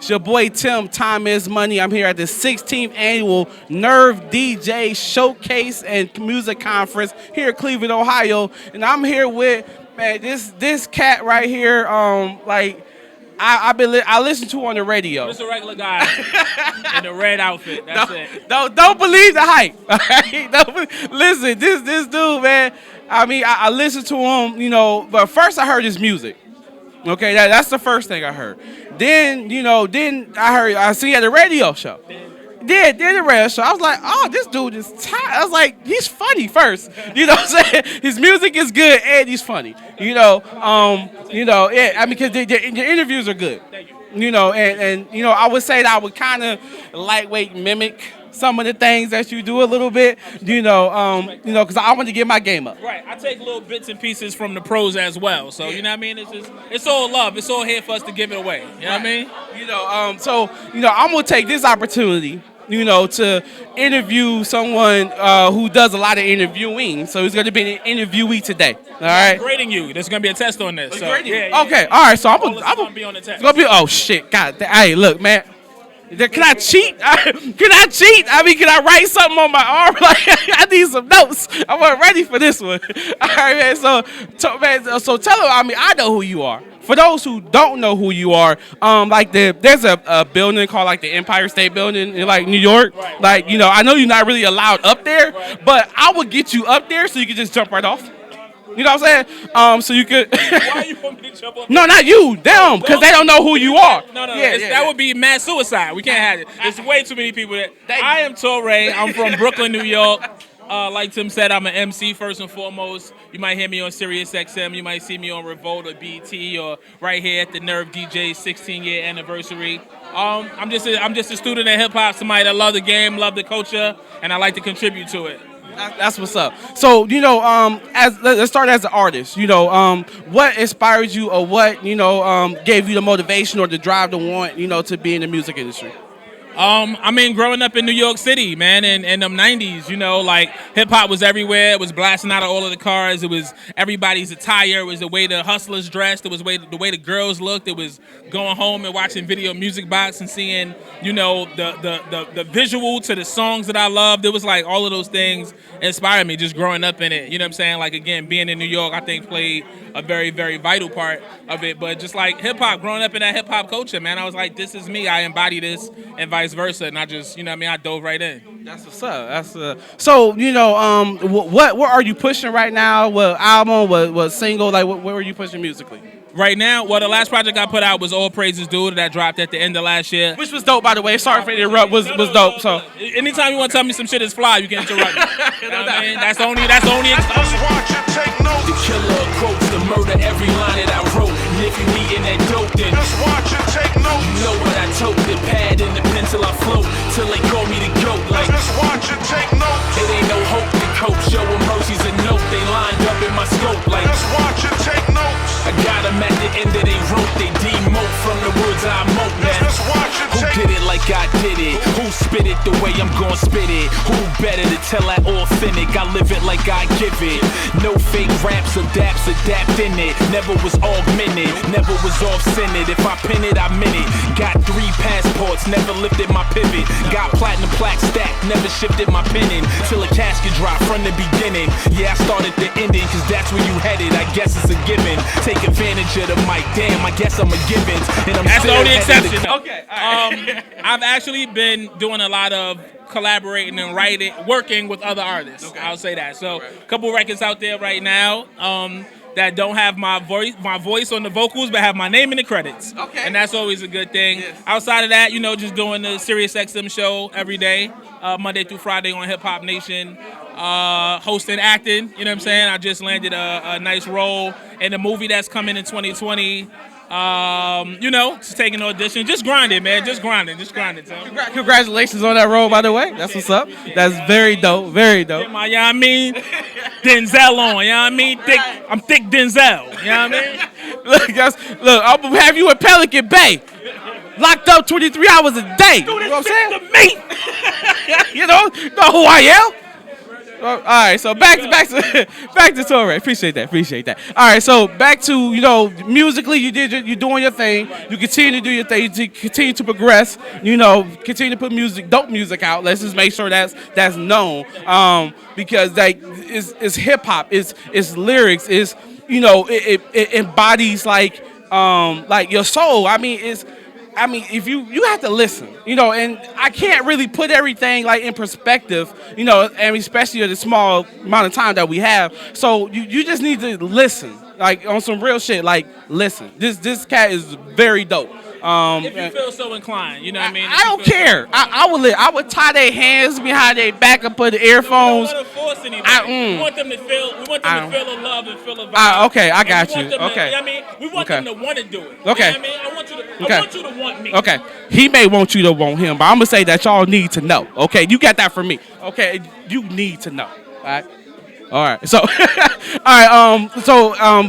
It's your boy Tim, Time is Money. I'm here at the 16th annual Nerve DJ Showcase and Music Conference here in Cleveland, Ohio. And I'm here with, man, this cat right here, I listen to on the radio. Just a regular guy in a red outfit. That's it. Don't believe the hype. All right? Listen, this dude, man. I mean, I listened to him, but first I heard his music. Okay, that's the first thing I heard. Then I see he had a radio show. Did the radio show. I was like, oh, this dude is tight. I was like, he's funny first. You know what I'm saying? His music is good and he's funny. Yeah, I mean, because the interviews are good. And I would say that I would kind of lightweight mimic some of the things that you do a little bit, because I want to get my game up. Right. I take little bits and pieces from the pros as well. So, you know what I mean? It's all love. It's all here for us to give it away. You know what I mean? So, I'm going to take this opportunity, to interview someone who does a lot of interviewing. So he's going to be an interviewee today. All right. I'm grading you. There's going to be a test on this. So, okay. All right. So I'm going to be on the test. It's going to be, oh, shit. God. Hey, look, man. Can I cheat? Can I cheat? I mean, can I write something on my arm? Like, I need some notes. I wasn't ready for this one. All right, man. So tell them. I mean, I know who you are. For those who don't know who you are, there's a building called like the Empire State Building in like New York. Right. I know you're not really allowed up there, but I would get you up there so you can just jump right off. You know what I'm saying? So you could. Why you want me to jump up? No, not you. Them, because they don't know who you are. No. That would be mass suicide. We can't have it. There's way too many people that. I am Torae. I'm from Brooklyn, New York. Like Tim said, I'm an MC first and foremost. You might hear me on Sirius XM. You might see me on Revolt or BT or right here at the Nerve DJ 16-year anniversary. I'm just a student of hip hop. Somebody that love the game, love the culture, and I like to contribute to it. That's what's up. So, let's start as an artist. What inspired you or what, gave you the motivation or the drive to want, to be in the music industry? I mean, growing up in New York City, man, in them 90s, like hip-hop was everywhere. It was blasting out of all of the cars. It was everybody's attire. It was the way the hustlers dressed. It was the way the girls looked. It was going home and watching Video Music Box and seeing, the visual to the songs that I loved. It was like all of those things inspired me just growing up in it. You know what I'm saying? Like, again, being in New York, I think played a very, very vital part of it. But just like hip-hop, growing up in that hip-hop culture, man, I was like, this is me. I embody this and vice versa, and I just, I dove right in. That's what's up. So, what are you pushing right now? What album? What single? Like, what are you pushing musically? Right now, the last project I put out was All Praises Due that dropped at the end of last year. Which was dope, by the way. Sorry for the interrupt. Was dope. So, anytime you want to tell me some shit is fly, you can interrupt me. You know what I mean? That's the only. The killer quotes, the murder, every line that I wrote. And if you eating that dope, then just watch and take notes. You know what I told, the pad and the pencil I float till they call me the goat. Like just watch and take notes. It ain't no hope to cope. Show them mercy's a note. They lined up in my scope. Like just watch and take notes. I got them at the end of they rope. They demote from the words I mope. Man, just watch and who did it like I did it? Who spit it the way I'm gon' spit it? Who better to tell that authentic? I live it like I give it. No fake raps or daps, adapt in it. Never was augmented, never was off-centered. If I pin it, I meant it. Got 3 passports, never lifted my pivot. Got platinum plaque stacked, never shifted my penning. Till a casket drop from the beginning. Yeah, I started the ending, cause that's where you headed. I guess it's a given. Take advantage of the mic, damn, I guess I'm a given. And I'm that's the only exception. Okay, all right. I've actually been doing a lot of collaborating and working with other artists. Okay. I'll say that. So, a couple records out there right now that don't have my voice on the vocals, but have my name in the credits. Okay. And that's always a good thing. Yes. Outside of that, just doing the Sirius XM show every day, Monday through Friday on Hip Hop Nation. Hosting, acting, you know what I'm saying? I just landed a nice role in a movie that's coming in 2020. Just taking an audition, just grinding, man, just grinding. So. Congratulations on that role, by the way. That's what's up. That's very dope, very dope. You know what I mean? Denzel on, you know what I mean? I'm thick Denzel, you know what I mean? Look, I'm gonna have you in Pelican Bay, locked up 23 hours a day. You know what I'm saying? To me. You know who I am? All right, so back to Torae. Appreciate that. All right, so back to musically, you're doing your thing. You continue to do your thing. You continue to progress. Continue to put dope music out. Let's just make sure that's known. Because like it's hip hop, it's lyrics, it embodies like your soul. If you have to listen, and I can't really put everything like in perspective, and especially in the small amount of time that we have. So you just need to listen, like on some real shit. Like listen, this cat is very dope. If you feel so inclined, you know what I mean? I don't care. I would tie their hands behind their back and put the earphones. We don't want to force anybody. We want them to feel the love and feel the vibe. Okay, I got you. Okay. We want them to want to do it. Okay. You know what I mean? I want you to want me. Okay. He may want you to want him, but I'm gonna say that y'all need to know. Okay, you got that from me. Okay, you need to know. All right. So, all right.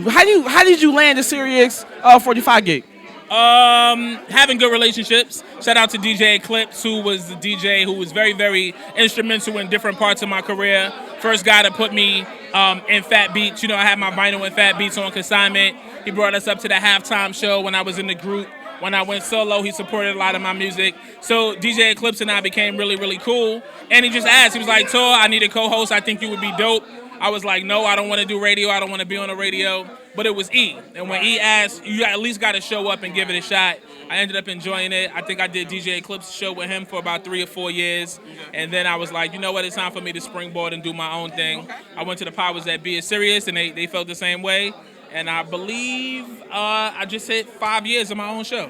How did you land the Sirius 45 gig? Having good relationships. Shout out to DJ Eclipse, who was the DJ who was very, very instrumental in different parts of my career. First guy to put me in Fat Beats. I had my vinyl and Fat Beats on consignment. He brought us up to the halftime show when I was in the group. When I went solo, he supported a lot of my music. So DJ Eclipse and I became really, really cool. And he just asked, he was like, Tor, I need a co-host. I think you would be dope. I was like, no, I don't want to do radio. I don't want to be on the radio. But it was E. And when E asked, you at least got to show up and give it a shot. I ended up enjoying it. I think I did DJ Eclipse's show with him for about 3 or 4 years. And then I was like, you know what? It's time for me to springboard and do my own thing. I went to the Powers That Be at Sirius, and they felt the same way. And I believe I just hit 5 years of my own show.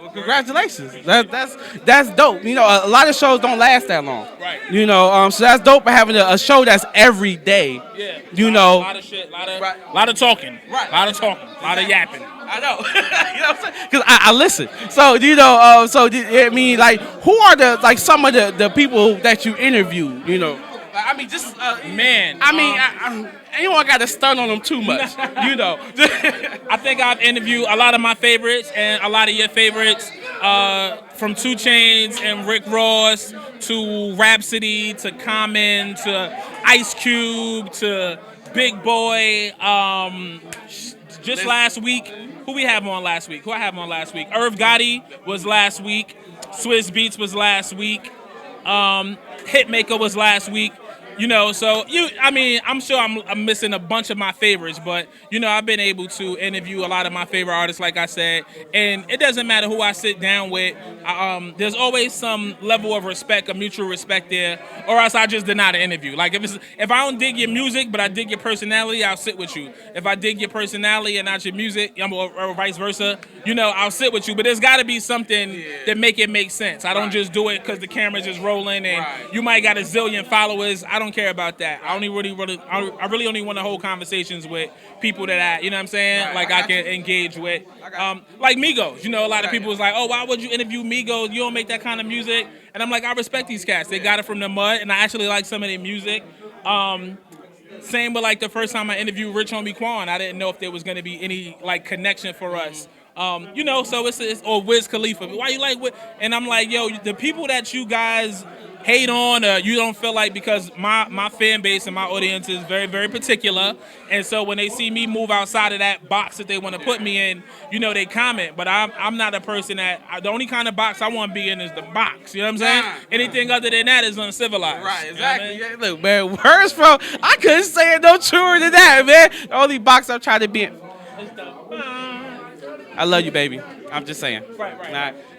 Well, congratulations. That's dope. A lot of shows don't last that long. Right. So that's dope for having a show that's every day. Yeah. A lot of shit, lot of talking. Right. A lot of talking. A lot of yapping. I know. You know what I'm saying? Because I listen. So, who are some of the people that you interview, Man. Anyone got to stun on them too much, I think I've interviewed a lot of my favorites and a lot of your favorites, from 2 Chainz and Rick Ross to Rhapsody to Common to Ice Cube to Big Boy. Just last week, who we have on last week? Irv Gotti was last week. Swizz Beatz was last week. Hitmaker was last week. I'm sure I'm missing a bunch of my favorites, but, I've been able to interview a lot of my favorite artists, like I said, and it doesn't matter who I sit down with. There's always some level of respect, a mutual respect there, or else I just deny the interview. Like, if I don't dig your music, but I dig your personality, I'll sit with you. If I dig your personality and not your music, or vice versa, I'll sit with you. But there's got to be something that make it make sense. I don't just do it because the camera's just rolling and you might got a zillion followers. I don't care about that. I really only want to hold conversations with people that I saying? Like I can engage with. Like Migos. A lot of people was like, oh, why would you interview Migos? You don't make that kind of music. And I'm like, I respect these cats. They got it from the mud, and I actually like some of their music. Same with the first time I interviewed Rich Homie Quan. I didn't know if there was going to be any connection for us. So it's or Wiz Khalifa. Why you like what? And I'm like, yo, the people that you guys hate on, you don't feel like, because my fan base and my audience is very, very particular, and so when they see me move outside of that box that they want to put me in, they comment. But I'm not a person the only kind of box I want to be in is the box. You know what I'm saying? Anything other than that is uncivilized. Right, exactly. You know what I mean? Look, man, words from I couldn't say it no truer than that, man. The only box I'm trying to be in. I love you, baby. I'm just saying. Right.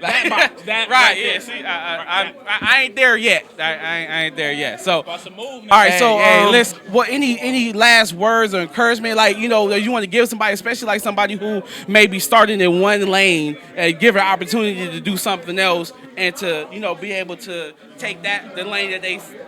That box. Right, yeah. See, I ain't there yet. I ain't there yet. So, about to move now. all right. So, let's. Any last words or encouragement, that you want to give somebody, especially somebody who may be starting in one lane, and give her an opportunity to do something else, and to be able to take the lane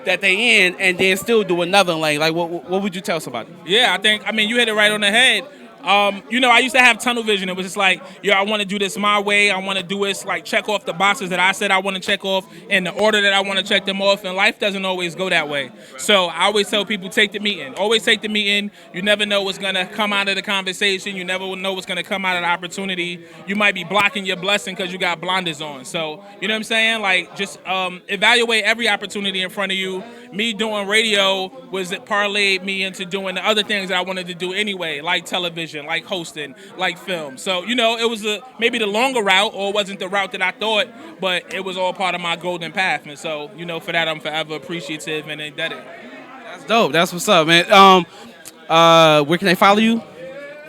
that they in, and then still do another lane. What would you tell somebody? Yeah, you hit it right on the head. I used to have tunnel vision. It was just like, I want to do this my way. I want to do this, check off the boxes that I said I want to check off in the order that I want to check them off. And life doesn't always go that way. So I always tell people, take the meeting. Always take the meeting. You never know what's going to come out of the conversation. You never know what's going to come out of the opportunity. You might be blocking your blessing because you got blinders on. So, you know what I'm saying? Just evaluate every opportunity in front of you. me doing radio was it parlayed me into doing the other things that I wanted to do anyway, like television, like hosting, like film. So it was maybe the longer route, or it wasn't the route that I thought, but it was all part of my golden path. And so for that I'm forever appreciative and indebted. That's dope. That's what's up, man. Where can they follow you?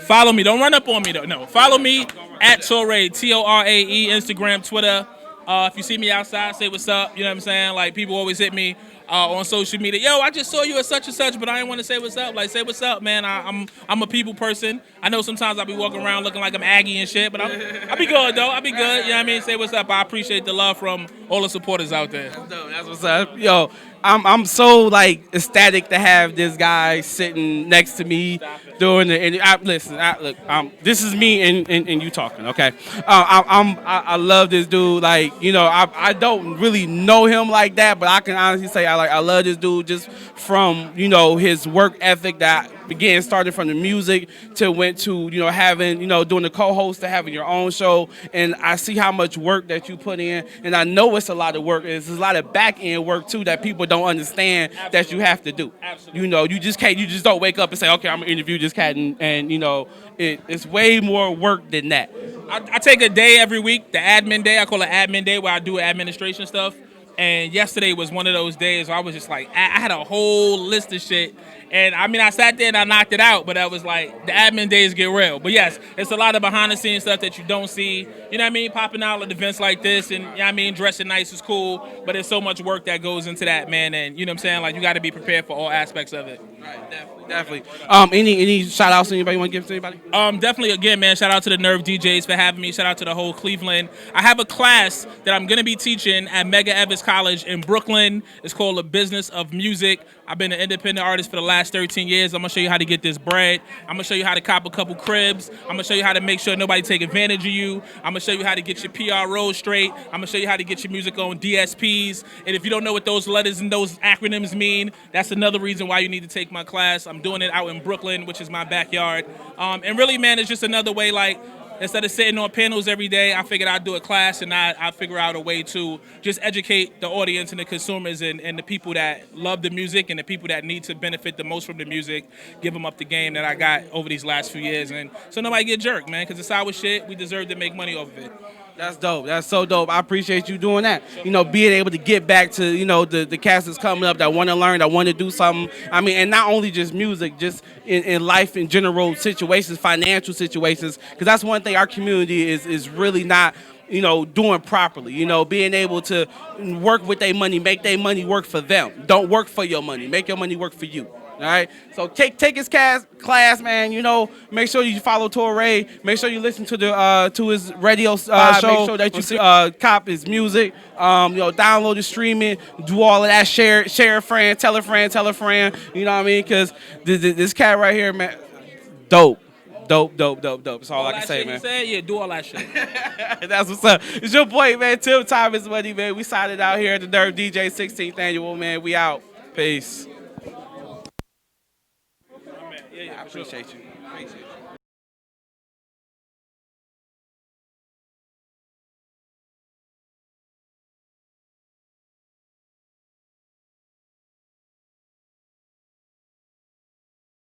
Follow me. Don't run up on me though. No, follow me at Torae, Torae, Instagram, Twitter. If you see me outside, say what's up. You know what I'm saying? Like, people always hit me on social media. Yo, I just saw you at such and such, but I didn't want to say what's up. Like, say what's up, man. I'm a people person. I know sometimes I'll be walking around looking like I'm Aggie and shit, but I'll be good though. I'll be good. You know what I mean? Say what's up. I appreciate the love from all the supporters out there. That's dope. That's what's up. Yo, I'm so like ecstatic to have this guy sitting next to me doing the. And listen, look, this is me and you talking, okay? I love this dude. Like, I don't really know him like that, but I can honestly say I love this dude just from his work ethic that began started from the music to went to having doing the co-host to having your own show, and I see how much work that you put in, and I know it's a lot of work. It's a lot of back end work too that people don't understand. Absolutely. That you have to do. Absolutely. You just don't wake up and say, okay, I'm gonna interview this cat, and it's way more work than that. I take a day every week, the admin day. I call it admin day, where I do administration stuff. And yesterday was one of those days where I was just like, I had a whole list of shit. And I mean, I sat there and I knocked it out, but I was like, the admin days get real. But yes, it's a lot of behind the scenes stuff that you don't see. You know what I mean? Popping out at events like this, and dressing nice is cool, but there's so much work that goes into that, man. And you know what I'm saying? Like, you got to be prepared for all aspects of it. Right, definitely. Any shout outs anybody want to give to anybody? Definitely, again, man, shout out to the Nerve DJs for having me. Shout out to the whole Cleveland. I have a class that I'm going to be teaching at Mega Evans College in Brooklyn. It's called The Business of Muzik. I've been an independent artist for the last 13 years. I'm going to show you how to get this bread. I'm going to show you how to cop a couple cribs. I'm going to show you how to make sure nobody take advantage of you. I'm going to show you how to get your PRO straight. I'm going to show you how to get your music on DSPs. And if you don't know what those letters and those acronyms mean, that's another reason why you need to take my class. I'm doing it out in Brooklyn, which is my backyard. And really, man, it's just another way, like, instead of sitting on panels every day, I figured I'd do a class, and I figure out a way to just educate the audience and the consumers and the people that love the music and the people that need to benefit the most from the music, give them up the game that I got over these last few years. And so nobody get jerked, man, because it's our shit. We deserve to make money off of it. That's dope. That's so dope. I appreciate you doing that. Being able to get back to, the cast that's coming up that want to learn, that want to do something. I mean, and not only just music, just in life in general situations, financial situations, because that's one thing our community is really not, doing properly. Being able to work with their money, make their money work for them. Don't work for your money. Make your money work for you. All right, so take his class, man. Make sure you follow Torae. Make sure you listen to his radio show. Make sure that you cop his music. Download it, stream it, do all of that. Share a friend, tell a friend, tell a friend. You know what I mean? Because this cat right here, man, dope. That's all I can say, man. Yeah, do all that shit. That's what's up. It's your boy, man. Tim Time is money, man. We signed it out here at the Nerve DJ 16th annual, man. We out. Peace. I appreciate you.